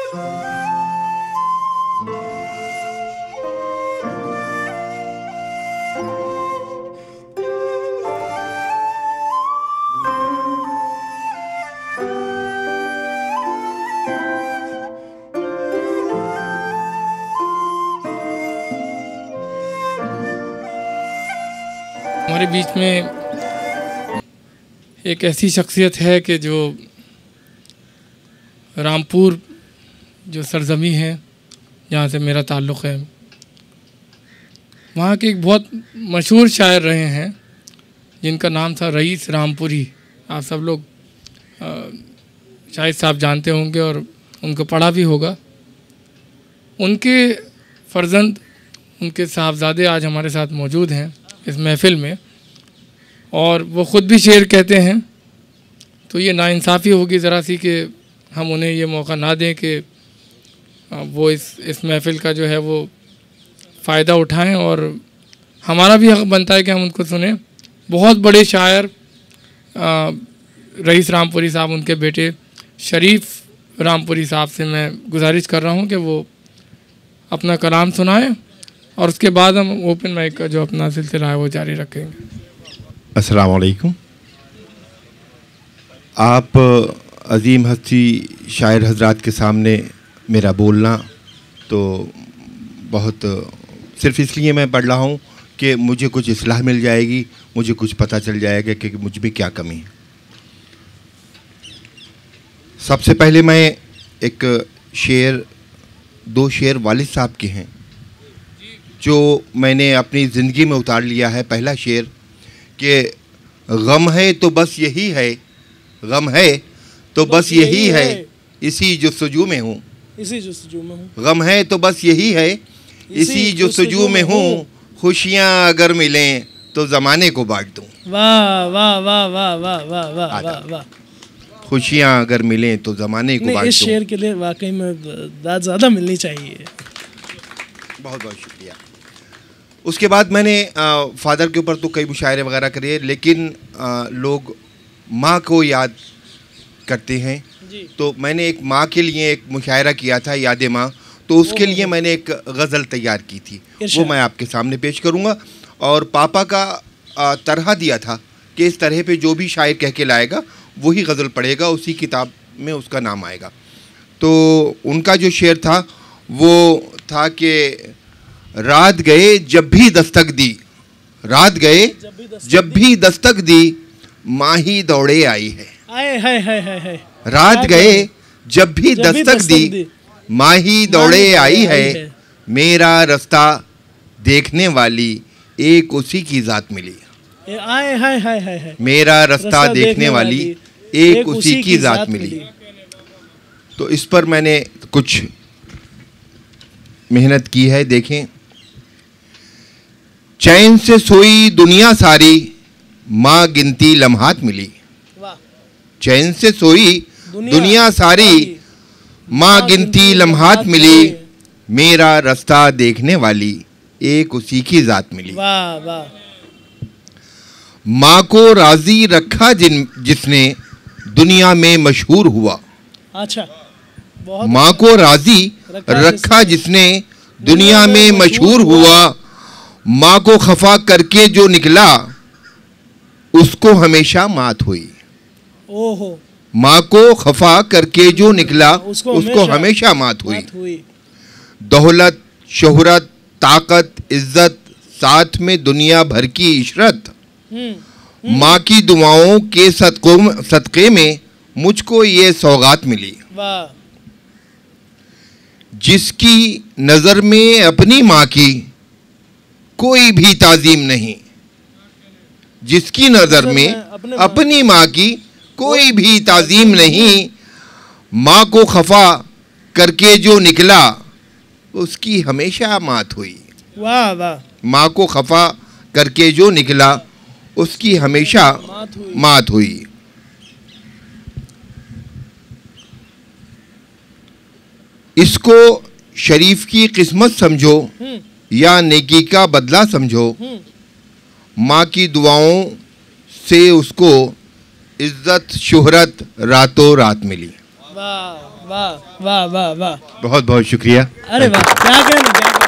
हमारे बीच में एक ऐसी शख्सियत है कि जो रामपुर जो सरजमी है जहाँ से मेरा ताल्लुक़ है, वहाँ के एक बहुत मशहूर शायर रहे हैं जिनका नाम था रईस रामपुरी। आप सब लोग शायद साहब जानते होंगे और उनको पढ़ा भी होगा। उनके फ़र्जंद, उनके साहबजादे आज हमारे साथ मौजूद हैं इस महफ़िल में, और वो ख़ुद भी शेर कहते हैं। तो ये नाइंसाफ़ी होगी ज़रा सी कि हम उन्हें ये मौका ना दें कि वो इस महफ़िल का जो है वो फ़ायदा उठाएं, और हमारा भी हक़ बनता है कि हम उनको सुनें। बहुत बड़े शायर रईस रामपुरी साहब, उनके बेटे शरीफ रामपुरी साहब से मैं गुजारिश कर रहा हूँ कि वो अपना कलाम सुनाएं, और उसके बाद हम ओपन माइक का जो अपना सिलसिला है वो जारी रखेंगे। अस्सलाम वालेकुम। आप अज़ीम हस्ती शायर हजरात के सामने मेरा बोलना तो बहुत सिर्फ़ इसलिए मैं पढ़ रहा हूँ कि मुझे कुछ इस्लाह मिल जाएगी, मुझे कुछ पता चल जाएगा कि मुझ में क्या कमी है। सबसे पहले मैं एक शेर, दो शेर वालिद साहब के हैं जो मैंने अपनी ज़िंदगी में उतार लिया है। पहला शेर कि गम है तो बस यही है, गम है तो बस यही है, इसी जुस्तजू में हूँ, इसी जुस्तजू में हूँ। गम है तो बस यही है, इसी जुस्तजू में हूँ, खुशियाँ अगर मिलें तो ज़माने को बांट दूँ। वाह वाह वाह वाह वाह वाह वाह वाह वाह। खुशियाँ अगर मिलें तो ज़माने को बांट दूँ। इस शेर के लिए वाकई में दाद ज़्यादा मिलनी चाहिए। बहुत बहुत शुक्रिया। उसके बाद मैंने फादर के ऊपर तो कई मुशायरे वगैरह करे, लेकिन लोग माँ को याद करते हैं, तो मैंने एक माँ के लिए एक मुशायरा किया था, याद माँ। तो उसके लिए मैंने एक गज़ल तैयार की थी, वो मैं आपके सामने पेश करूँगा। और पापा का तरह दिया था कि इस तरह पे जो भी शायर कह के लाएगा वही गज़ल पढ़ेगा, उसी किताब में उसका नाम आएगा। तो उनका जो शेर था वो था कि रात गए जब भी दस्तक दी, रात गए जब भी दस्तक दी, माही दौड़े आई है। रात गए जब भी दस्तक दी, माही दौड़े आई है, मेरा रास्ता देखने वाली एक उसी की ज़ात मिली। मेरा रास्ता देखने वाली एक उसी की ज़ात मिली। तो इस पर मैंने कुछ मेहनत की है। देखें, चैन से सोई दुनिया सारी, माँ गिनती लम्हात मिली। चैन से सोई दुनिया सारी, माँ गिनती लम्हात मिली, मेरा रास्ता देखने वाली एक उसी की ज़ात मिली। वाह वाह। माँ को राजी रखा जिसने दुनिया में मशहूर हुआ। अच्छा, माँ को राजी रखा जिसने दुनिया में मशहूर हुआ, माँ को खफा करके जो निकला उसको हमेशा मात हुई। ओहो। माँ को खफा करके जो निकला उसको हमेशा मात हुई। दौलत, शोहरत, ताकत, इज्जत, साथ में दुनिया भर की इशरत, माँ की दुआओं के सदक़े में मुझको ये सौगात मिली। वाह। जिसकी नज़र में अपनी माँ की कोई भी ताज़ीम नहीं, जिसकी नज़र में अपनी माँ की कोई भी ताज़ीम नहीं, माँ को खफा करके जो निकला उसकी हमेशा मात हुई। वाह वाह। माँ को खफा करके जो निकला उसकी हमेशा मात हुई। इसको शरीफ की किस्मत समझो या नेकी का बदला समझो, माँ की दुआओं से उसको इज्जत शोहरत रातों रात मिली। वाह वाह वाह वाह वाह। बहुत बहुत शुक्रिया। अरे वाह, क्या कहना, क्या कहना।